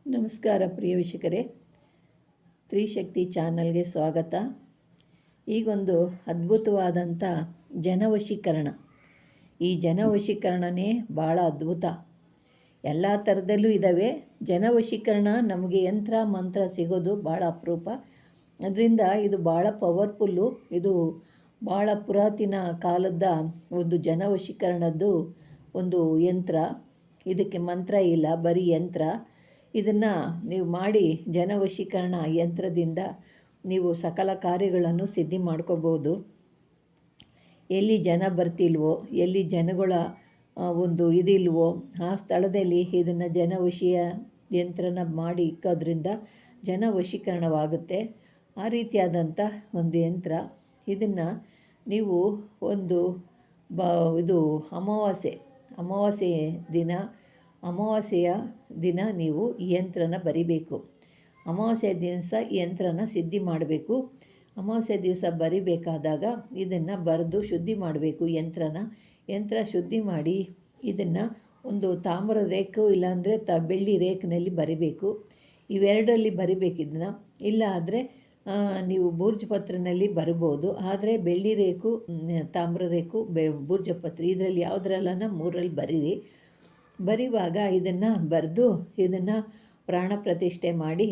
ನಮಸ್ಕಾರ ಪ್ರಿಯ ವೀಕ್ಷಕರೇ, ತ್ರಿಶಕ್ತಿ ಚಾನಲ್ಗೆ ಸ್ವಾಗತ. ಈಗೊಂದು ಅದ್ಭುತವಾದಂಥ ಜನವಶೀಕರಣ. ಈ ಜನವಶೀಕರಣನೇ ಭಾಳ ಅದ್ಭುತ. ಎಲ್ಲ ಥರದಲ್ಲೂ ಇದ್ದಾವೆ. ಜನವಶೀಕರಣ ನಮಗೆ ಯಂತ್ರ ಮಂತ್ರ ಸಿಗೋದು ಭಾಳ ಅಪರೂಪ. ಅದರಿಂದ ಇದು ಭಾಳ ಪವರ್ಫುಲ್ಲು. ಇದು ಭಾಳ ಪುರಾತನ ಕಾಲದ ಒಂದು ಜನವಶೀಕರಣದ್ದು ಒಂದು ಯಂತ್ರ. ಇದಕ್ಕೆ ಮಂತ್ರ ಇಲ್ಲ, ಬರೀ ಯಂತ್ರ. ಇದನ್ನು ನೀವು ಮಾಡಿ ಜನವಶೀಕರಣ ಯಂತ್ರದಿಂದ ನೀವು ಸಕಲ ಕಾರ್ಯಗಳನ್ನು ಸಿದ್ಧಿ ಮಾಡ್ಕೋಬೋದು. ಎಲ್ಲಿ ಜನ ಬರ್ತಿಲ್ವೋ, ಎಲ್ಲಿ ಜನಗಳ ಒಂದು ಇದಿಲ್ವೋ ಆ ಸ್ಥಳದಲ್ಲಿ ಇದನ್ನು ಜನವಶೀಯ ಯಂತ್ರನ ಮಾಡಿ ಇಕ್ಕೋದ್ರಿಂದ ಜನವಶೀಕರಣವಾಗುತ್ತೆ. ಆ ರೀತಿಯಾದಂಥ ಒಂದು ಯಂತ್ರ. ಇದನ್ನು ನೀವು ಒಂದು ಇದು ಅಮಾವಾಸ್ಯೆಯ ದಿನ ನೀವು ಈ ಯಂತ್ರನ ಬರಿಬೇಕು. ಅಮಾವಾಸ್ಯೆ ದಿವಸ ಈ ಯಂತ್ರನ ಸಿದ್ಧಿ ಮಾಡಬೇಕು. ಅಮಾವಾಸ್ಯೆ ದಿವಸ ಬರಿಬೇಕಾದಾಗ ಇದನ್ನು ಬರೆದು ಶುದ್ಧಿ ಮಾಡಬೇಕು. ಯಂತ್ರ ಶುದ್ಧಿ ಮಾಡಿ ಇದನ್ನು ಒಂದು ತಾಮ್ರ ರೇಖು ಇಲ್ಲಾಂದರೆ ಬೆಳ್ಳಿ ರೇಖಿನಲ್ಲಿ ಬರಿಬೇಕು. ಇವೆರಡರಲ್ಲಿ ಬರಿಬೇಕು ಇದನ್ನು. ಇಲ್ಲ ಆದರೆ ನೀವು ಬೂರ್ಜಪತ್ರೆಯಲ್ಲಿ ಬರಿಬೋದು. ಆದರೆ ಬೆಳ್ಳಿ ರೇಖು, ತಾಮ್ರ ರೇಖು, ಬೂರ್ಜಪತ್ರೆ ಇದರಲ್ಲಿ ಯಾವುದ್ರಲ್ಲನ ಮೂರಲ್ಲಿ ಬರೀರಿ. ಬರೆಯುವಾಗ ಇದನ್ನು ಬರೆದು ಇದನ್ನು ಪ್ರಾಣ ಪ್ರತಿಷ್ಠೆ ಮಾಡಿ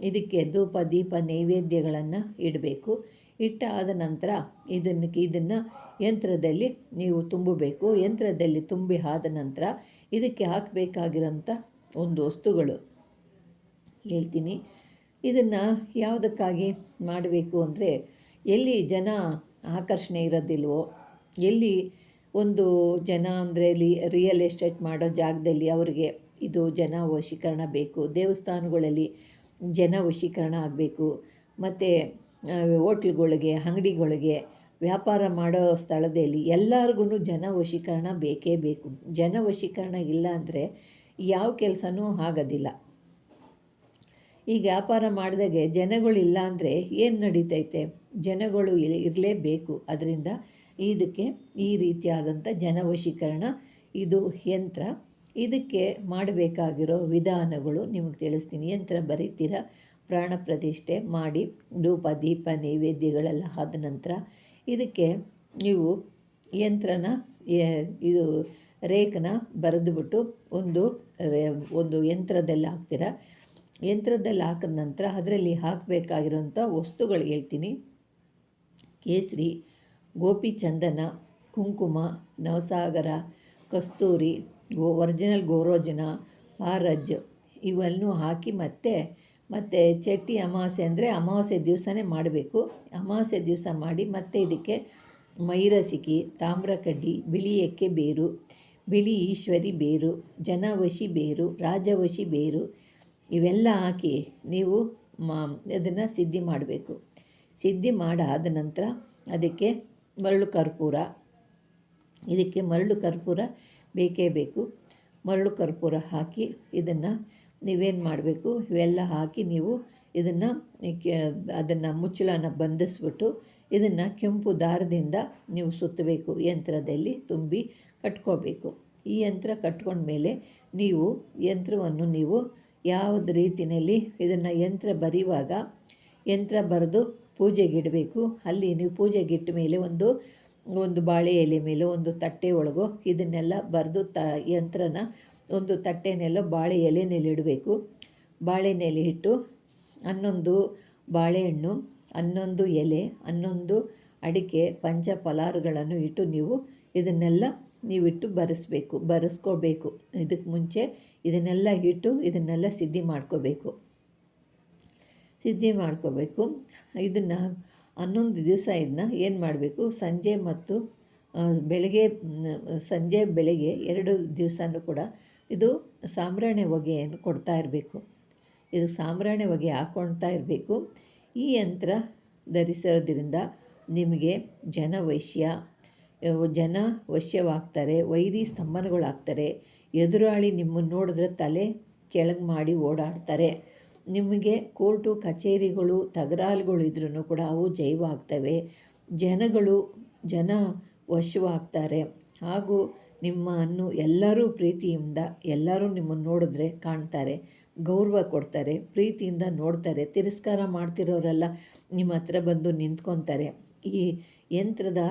ಇದಕ್ಕೆ ಧೂಪ ದೀಪ ನೈವೇದ್ಯಗಳನ್ನು ಇಡಬೇಕು. ಇಟ್ಟಾದ ನಂತರ ಇದನ್ನು ಯಂತ್ರದಲ್ಲಿ ನೀವು ತುಂಬಬೇಕು. ಯಂತ್ರದಲ್ಲಿ ತುಂಬಿ ಆದ ನಂತರ ಇದಕ್ಕೆ ಹಾಕಬೇಕಾಗಿರೋಂಥ ಒಂದು ವಸ್ತುಗಳು ಹೇಳ್ತೀನಿ. ಇದನ್ನು ಯಾವುದಕ್ಕಾಗಿ ಮಾಡಬೇಕು ಅಂದರೆ, ಎಲ್ಲಿ ಜನ ಆಕರ್ಷಣೆ ಇರೋದಿಲ್ವೋ, ಎಲ್ಲಿ ಒಂದು ಜನ ಅಂದರೆ ರಿಯಲ್ ಎಸ್ಟೇಟ್ ಮಾಡೋ ಜಾಗದಲ್ಲಿ ಅವರಿಗೆ ಇದು ಜನ ವಶೀಕರಣ ಬೇಕು. ದೇವಸ್ಥಾನಗಳಲ್ಲಿ ಜನ ವಶೀಕರಣ ಆಗಬೇಕು. ಮತ್ತು ಹೋಟ್ಲುಗಳಿಗೆ, ಅಂಗಡಿಗಳಿಗೆ, ವ್ಯಾಪಾರ ಮಾಡೋ ಸ್ಥಳದಲ್ಲಿ ಎಲ್ಲರಿಗೂ ಜನ ವಶೀಕರಣ ಬೇಕೇ ಬೇಕು. ಜನ ವಶೀಕರಣ ಇಲ್ಲ ಅಂದರೆ ಯಾವ ಕೆಲಸನೂ ಆಗೋದಿಲ್ಲ. ಈಗ ವ್ಯಾಪಾರ ಮಾಡಿದಾಗೆ ಜನಗಳಿಲ್ಲ ಅಂದರೆ ಏನು ನಡೀತೈತೆ? ಜನಗಳು ಇರಲೇಬೇಕು. ಅದರಿಂದ ಇದಕ್ಕೆ ಈ ರೀತಿಯಾದಂಥ ಜನವಶೀಕರಣ ಇದು ಯಂತ್ರ. ಇದಕ್ಕೆ ಮಾಡಬೇಕಾಗಿರೋ ವಿಧಾನಗಳು ನಿಮಗೆ ತಿಳಿಸ್ತೀನಿ. ಯಂತ್ರ ಬರೀತೀರ, ಪ್ರಾಣ ಪ್ರತಿಷ್ಠೆ ಮಾಡಿ ಧೂಪ ದೀಪ ನೈವೇದ್ಯಗಳೆಲ್ಲ ಆದ ನಂತರ ಇದಕ್ಕೆ ನೀವು ಯಂತ್ರನ ಇದು ರೇಖನ ಬರೆದುಬಿಟ್ಟು ಒಂದು ಯಂತ್ರದಲ್ಲಿ ಹಾಕ್ತೀರ. ಯಂತ್ರದಲ್ಲಿ ಹಾಕಿದ ನಂತರ ಅದರಲ್ಲಿ ಹಾಕಬೇಕಾಗಿರೋಂಥ ವಸ್ತುಗಳು ಹೇಳ್ತೀನಿ. ಕೇಸರಿ, ಗೋಪಿ ಚಂದನ, ಕುಂಕುಮ, ನವಸಾಗರ, ಕಸ್ತೂರಿ, ಒರಿಜಿನಲ್ ಗೋರೋಜನ, ಪಾರಜ್ ಇವನ್ನು ಹಾಕಿ ಮತ್ತು ಚಟ್ಟಿ ಅಮಾವಾಸ್ಯೆ ಅಂದರೆ ಅಮಾವಾಸ್ಯೆ ದಿವಸನೇ ಮಾಡಬೇಕು. ಅಮಾವಾಸ್ಯೆ ದಿವಸ ಮಾಡಿ ಮತ್ತು ಇದಕ್ಕೆ ಮೈರಸಿಕಿ, ತಾಮ್ರಕಡ್ಡಿ, ಬಿಳಿ ಎಕ್ಕೆ ಬೇರು, ಬಿಳಿ ಈಶ್ವರಿ ಬೇರು, ಜನವಶಿ ಬೇರು, ರಾಜವಶಿ ಬೇರು ಇವೆಲ್ಲ ಹಾಕಿ ನೀವು ಅದನ್ನು ಸಿದ್ಧಿ ಮಾಡಬೇಕು. ಸಿದ್ಧಿ ಮಾಡಾದ ನಂತರ ಅದಕ್ಕೆ ಮರಳು ಕರ್ಪೂರ ಬೇಕೇ ಬೇಕು. ಮರಳು ಕರ್ಪೂರ ಹಾಕಿ ಇದನ್ನು ನೀವೇನು ಮಾಡಬೇಕು, ಇವೆಲ್ಲ ಹಾಕಿ ನೀವು ಅದನ್ನು ಮುಚ್ಚಳನ ಬಂಧಿಸ್ಬಿಟ್ಟು ಇದನ್ನು ಕೆಂಪು ದಾರದಿಂದ ನೀವು ಸುತ್ತಬೇಕು. ಯಂತ್ರದಲ್ಲಿ ತುಂಬಿ ಕಟ್ಕೋಬೇಕು. ಈ ಯಂತ್ರ ಕಟ್ಕೊಂಡ್ಮೇಲೆ ನೀವು ಯಂತ್ರವನ್ನು ನೀವು ಯಾವ್ದು ರೀತಿಯಲ್ಲಿ ಇದನ್ನು ಯಂತ್ರ ಬರೆಯುವಾಗ ಯಂತ್ರ ಬರೆದು ಪೂಜೆಗಿಡಬೇಕು. ಅಲ್ಲಿ ನೀವು ಪೂಜೆಗಿಟ್ಟ ಮೇಲೆ ಒಂದು ಬಾಳೆ ಎಲೆ ಮೇಲೆ ಒಂದು ತಟ್ಟೆ ಒಳಗೋ ಇದನ್ನೆಲ್ಲ ಬರೆದು ಯಂತ್ರನ ಒಂದು ತಟ್ಟೆನೆಲ್ಲ ಬಾಳೆ ಎಲೆಯಲ್ಲಿ ಇಡಬೇಕು. ಬಾಳೆನೆಲೆ ಇಟ್ಟು 11 ಬಾಳೆಹಣ್ಣು, 11 ಎಲೆ, 11 ಅಡಿಕೆ, ಪಂಚ ಫಲಾರಗಳನ್ನು ಇಟ್ಟು ನೀವು ಇದನ್ನೆಲ್ಲ ನೀವಿಟ್ಟು ಬರೆಸ್ಕೋಬೇಕು. ಇದಕ್ಕೆ ಮುಂಚೆ ಇದನ್ನೆಲ್ಲ ಇಟ್ಟು ಇದನ್ನೆಲ್ಲ ಸಿದ್ಧಿ ಮಾಡ್ಕೋಬೇಕು. ಇದನ್ನು 11 ದಿವಸ ಇದನ್ನ ಏನು ಮಾಡಬೇಕು, ಸಂಜೆ ಬೆಳಗ್ಗೆ 2 ದಿವಸನೂ ಕೂಡ ಇದು ಸಾಂಬ್ರಾಣಿ ಹೊಗೆಯನ್ನು ಕೊಡ್ತಾ ಇರಬೇಕು. ಇದು ಸಾಂಬ್ರಾಣಿ ಹೊಗೆ ಹಾಕ್ಕೊಳ್ತಾ ಇರಬೇಕು. ಈ ಯಂತ್ರ ಧರಿಸೋದ್ರಿಂದ ನಿಮಗೆ ಜನ ವಶ್ಯವಾಗ್ತಾರೆ, ವೈರಿ ಸ್ತಂಭನಗಳಾಗ್ತಾರೆ. ಎದುರಾಳಿ ನಿಮ್ಮನ್ನು ನೋಡಿದ್ರೆ ತಲೆ ಕೆಳಗೆ ಮಾಡಿ ಓಡಾಡ್ತಾರೆ. ನಿಮಗೆ ಕೋರ್ಟು ಕಚೇರಿಗಳು ತಕರಾರುಗಳು ಇದ್ರೂ ಕೂಡ ಅವು ಜಯವಾಗ್ತವೆ. ಜನ ವಶವಾಗ್ತಾರೆ. ಹಾಗೂ ನಿಮ್ಮನ್ನು ಎಲ್ಲರೂ ಪ್ರೀತಿಯಿಂದ ಎಲ್ಲರೂ ನಿಮ್ಮನ್ನು ನೋಡಿದ್ರೆ ಕಾಣ್ತಾರೆ, ಗೌರವ ಕೊಡ್ತಾರೆ, ಪ್ರೀತಿಯಿಂದ ನೋಡ್ತಾರೆ. ತಿರಸ್ಕಾರ ಮಾಡ್ತಿರೋರೆಲ್ಲ ನಿಮ್ಮ ಹತ್ರ ಬಂದು ನಿಂತ್ಕೊತಾರೆ. ಈ ಯಂತ್ರದ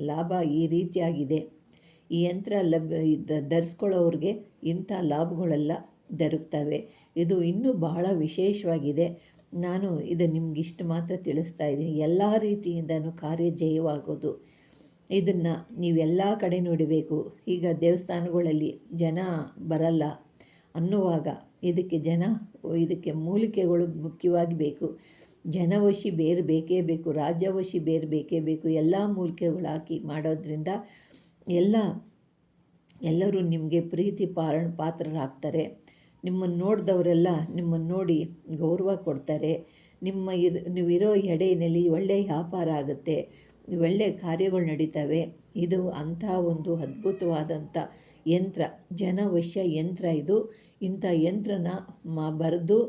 ಲಾಭ ಈ ರೀತಿಯಾಗಿದೆ. ಈ ಯಂತ್ರ ಧರಿಸ್ಕೊಳ್ಳೋರಿಗೆ ಇಂಥ ಲಾಭಗಳೆಲ್ಲ ದೊರಕ್ತವೆ. ಇದು ಇನ್ನೂ ಬಹಳ ವಿಶೇಷವಾಗಿದೆ. ನಾನು ಇದು ನಿಮಗಿಷ್ಟು ಮಾತ್ರ ತಿಳಿಸ್ತಾ ಇದ್ದೀನಿ. ಎಲ್ಲ ರೀತಿಯಿಂದನೂ ಕಾರ್ಯ ಜಯವಾಗೋದು. ಇದನ್ನು ನೀವೆಲ್ಲ ಕಡೆ ನೋಡಬೇಕು. ಈಗ ದೇವಸ್ಥಾನಗಳಲ್ಲಿ ಜನ ಬರಲ್ಲ ಅನ್ನುವಾಗ ಇದಕ್ಕೆ ಮೂಲಿಕೆಗಳು ಮುಖ್ಯವಾಗಿ ಬೇಕು. ಜನವಶಿ ಬೇರೆ ಬೇಕೇ ಬೇಕು, ರಾಜ್ಯವಶಿ ಬೇರೆ ಬೇಕೇ ಬೇಕು. ಎಲ್ಲ ಮೂಲಿಕೆಗಳು ಹಾಕಿ ಮಾಡೋದ್ರಿಂದ ಎಲ್ಲರೂ ನಿಮಗೆ ಪ್ರೀತಿ ಪಾತ್ರರಾಗ್ತಾರೆ. ನಿಮ್ಮನ್ನು ನೋಡಿದವರೆಲ್ಲ ನಿಮ್ಮನ್ನು ನೋಡಿ ಗೌರವ ಕೊಡ್ತಾರೆ. ನೀವಿರೋ ಎಡೆಯಲ್ಲಿ ಒಳ್ಳೆಯ ವ್ಯಾಪಾರ ಆಗುತ್ತೆ, ಒಳ್ಳೆಯ ಕಾರ್ಯಗಳು ನಡೀತವೆ. ಇದು ಅಂಥ ಒಂದು ಅದ್ಭುತವಾದಂಥ ಯಂತ್ರ, ಜನವಶ್ಯ ಯಂತ್ರ ಇದು. ಇಂಥ ಯಂತ್ರನ ಬರೆದು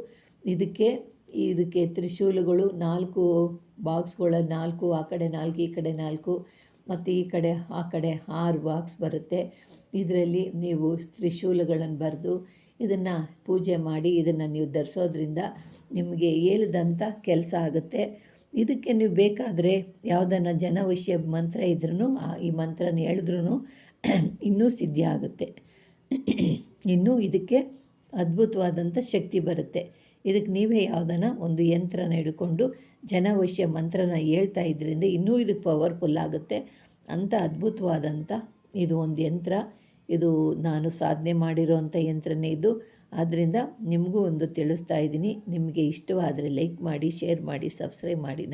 ಇದಕ್ಕೆ ತ್ರಿಶೂಲಗಳು 4 ಬಾಕ್ಸ್ಗಳ 4, ಆ ಕಡೆ 4 ಈ ಕಡೆ 4 ಮತ್ತು ಈ ಕಡೆ ಆ ಕಡೆ 6 ಬಾಕ್ಸ್ ಬರುತ್ತೆ. ಇದರಲ್ಲಿ ನೀವು ತ್ರಿಶೂಲಗಳನ್ನು ಬರೆದು ಇದನ್ನು ಪೂಜೆ ಮಾಡಿ ಇದನ್ನು ನೀವು ಧರಿಸೋದ್ರಿಂದ ನಿಮಗೆ ಹೇಳಿದಂಥ ಕೆಲಸ ಆಗುತ್ತೆ. ಇದಕ್ಕೆ ನೀವು ಬೇಕಾದರೆ ಯಾವುದನ್ನು ಜನವಶ್ಯ ಮಂತ್ರ ಇದ್ರೂ ಈ ಮಂತ್ರನ ಹೇಳಿದ್ರೂ ಇನ್ನೂ ಸಿದ್ಧಿ ಆಗುತ್ತೆ. ಇನ್ನೂ ಇದಕ್ಕೆ ಅದ್ಭುತವಾದಂಥ ಶಕ್ತಿ ಬರುತ್ತೆ. ಇದಕ್ಕೆ ನೀವೇ ಯಾವುದನ್ನು ಒಂದು ಯಂತ್ರನ ಹಿಡ್ಕೊಂಡು ಜನವಶ್ಯ ಮಂತ್ರನ ಹೇಳ್ತಾ ಇದ್ರಿಂದ ಇನ್ನೂ ಇದಕ್ಕೆ ಪವರ್ಫುಲ್ ಆಗುತ್ತೆ. ಅಂಥ ಅದ್ಭುತವಾದಂಥ ಇದು ಒಂದು ಯಂತ್ರ. ಇದು ನಾನು ಸಾಧನೆ ಮಾಡಿರೋವಂಥ ಯಂತ್ರನೇ ಇದು. ಆದ್ದರಿಂದ ನಿಮಗೂ ಒಂದು ತಿಳಿಸ್ತಾ ಇದ್ದೀನಿ. ನಿಮಗೆ ಇಷ್ಟವಾದರೆ ಲೈಕ್ ಮಾಡಿ, ಶೇರ್ ಮಾಡಿ, ಸಬ್ಸ್ಕ್ರೈಬ್ ಮಾಡಿ.